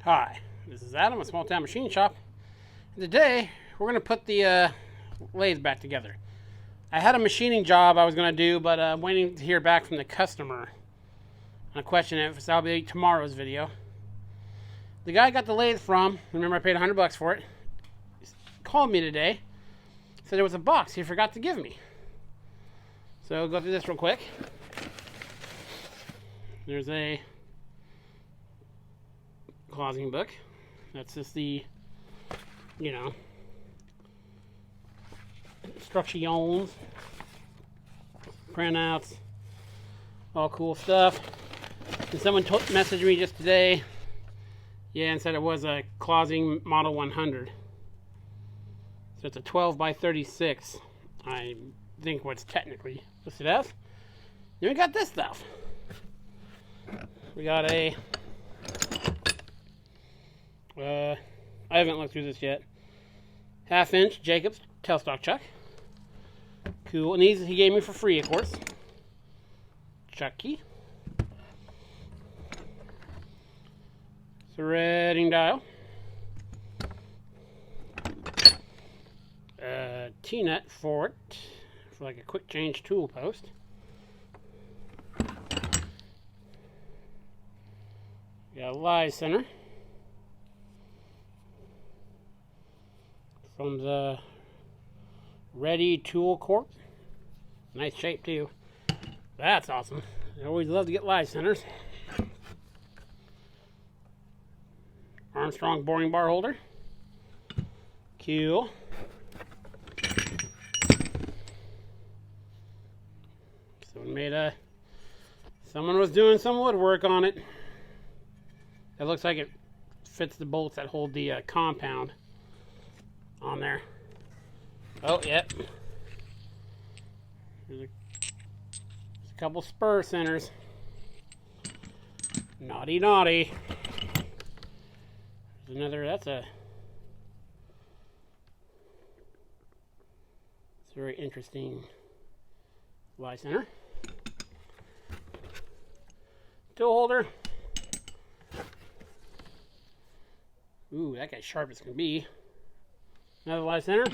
Hi, this is Adam at Small Town Machine Shop. And today, we're going to put the lathe back together. I had a machining job I was going to do, but I'm waiting to hear back from the customer on a question if that'll be tomorrow's video. The guy I got the lathe from, remember I paid $100 for it, called me today, said there was a box he forgot to give me. So we'll go through this real quick. There's a Clausing book. That's just the, instructions, printouts, all cool stuff. And someone messaged me just today, and said it was a Clausing Model 100. So it's a 12 by 36. I think what's technically listed as. Then we got this stuff. We got a I haven't looked through this yet. 1/2-inch Jacobs tailstock chuck. Cool. And these he gave me for free, of course. Chuck key. Threading dial. T-nut for it, for like a quick change tool post. Got a lathe center from the Ready Tool Corp. Nice shape too. That's awesome. I always love to get lathe centers. Armstrong boring bar holder. Cool. Someone was doing some woodwork on it. It looks like it fits the bolts that hold the compound on there. Oh, yep. There's a couple spur centers. Naughty, naughty. There's another, it's a very interesting lathe center. Tool holder. Ooh, that guy's sharp as can be. Another lathe center.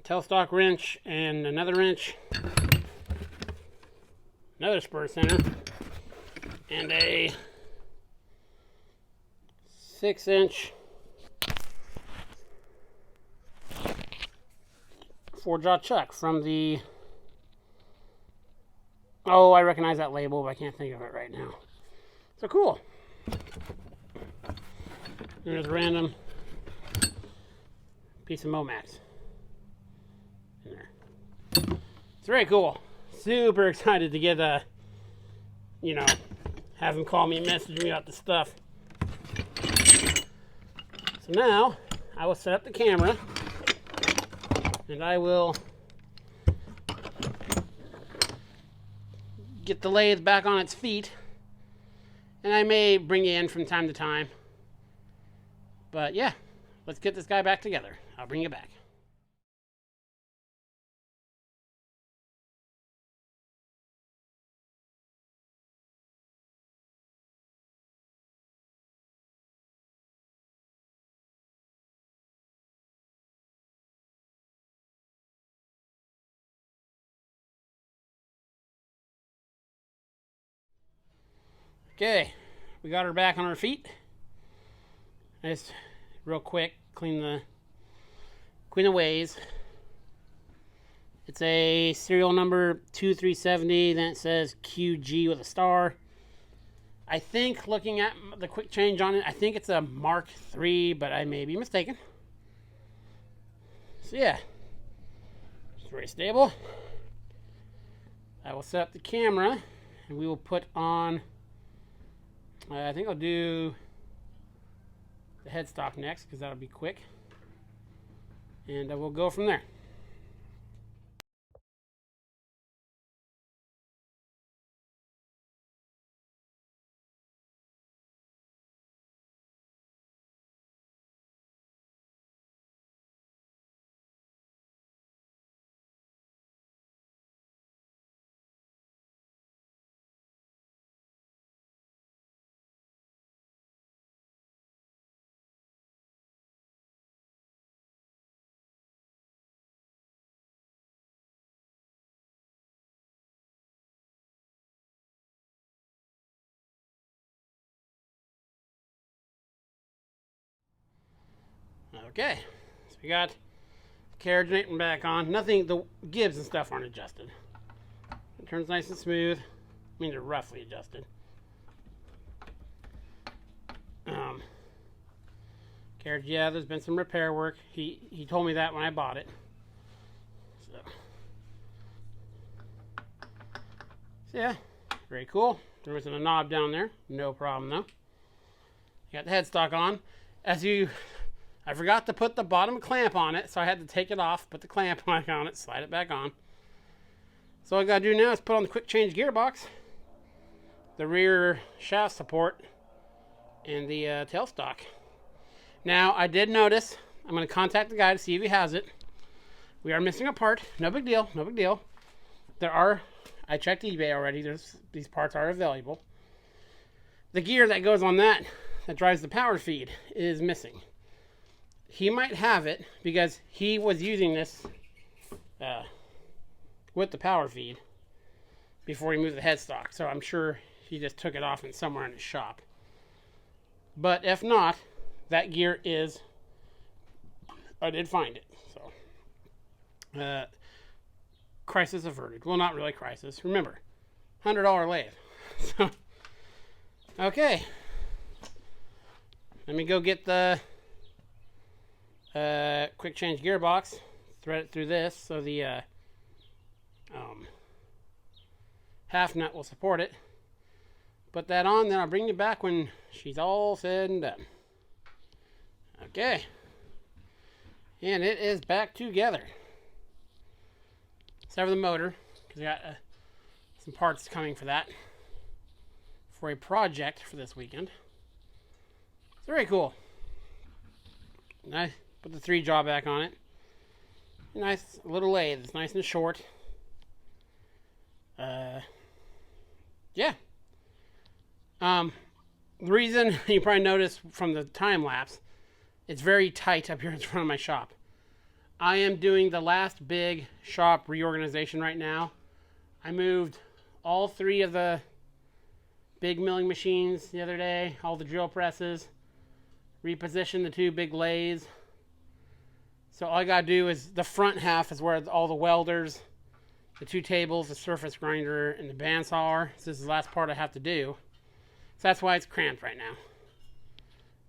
Tailstock wrench and another wrench. Another spur center. And a 6-inch 4-jaw chuck from the... Oh, I recognize that label, but I can't think of it right now. So cool. There's a random piece of Momax in there. It's very cool. Super excited to get have him call me and message me about the stuff. So now I will set up the camera and I will get the lathe back on its feet, and I may bring you in from time to time, but yeah, let's get this guy back together. I'll bring you back. Okay, we got her back on her feet. Just real quick, clean the ways. It's a serial number 2370, then it says QG with a star. I think, looking at the quick change on it, I think it's a Mark III, but I may be mistaken. So yeah, it's very stable. I will set up the camera, and we will put on... I think I'll do the headstock next because that'll be quick, and we'll go from there. Okay, so we got the carriage and apron back on. Nothing, the gibs and stuff aren't adjusted. It turns nice and smooth. I mean, they're roughly adjusted. Carriage, yeah, there's been some repair work. He told me that when I bought it. So yeah, very cool. There wasn't a knob down there. No problem though. Got the headstock on. I forgot to put the bottom clamp on it, so I had to take it off, put the clamp back on it, slide it back on. So all I gotta do now is put on the quick change gearbox, the rear shaft support, and the tailstock. Now, I did notice, I'm going to contact the guy to see if he has it. We are missing a part. No big deal, no big deal. I checked eBay already. These parts are available. The gear that goes on that drives the power feed, is missing. He might have it because he was using this with the power feed before he moved the headstock. So I'm sure he just took it off somewhere in his shop. But if not, that gear I did find it. So, crisis averted. Well, not really crisis. Remember, $100 lathe. So, okay. Let me go get the quick change gearbox. Thread it through this so the half nut will support it. Put that on, then I'll bring you back when she's all said and done. Okay. And it is back together. Except for the motor, because I got some parts coming for that. For a project for this weekend. It's very cool. I put the 3-jaw back on it. Nice little lathe. It's nice and short. Yeah. The reason you probably noticed from the time lapse, it's very tight up here in front of my shop. I am doing the last big shop reorganization right now. I moved all 3 of the big milling machines the other day, all the drill presses, repositioned the 2 big lathes. So all I gotta do is the front half is where all the welders, the 2 tables, the surface grinder, and the bandsaw are. So this is the last part I have to do. So that's why it's cramped right now.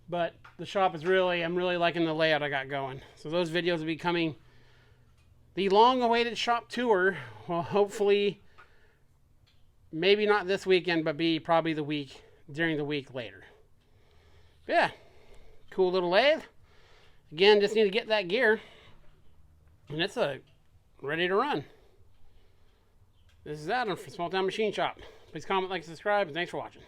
But the shop is I'm really liking the layout I got going. So those videos will be coming. The long-awaited shop tour will hopefully, maybe not this weekend, but be probably during the week later. But yeah, cool little lathe. Again, just need to get that gear. And it's ready to run. This is Adam from Small Town Machine Shop. Please comment, like, subscribe, and thanks for watching.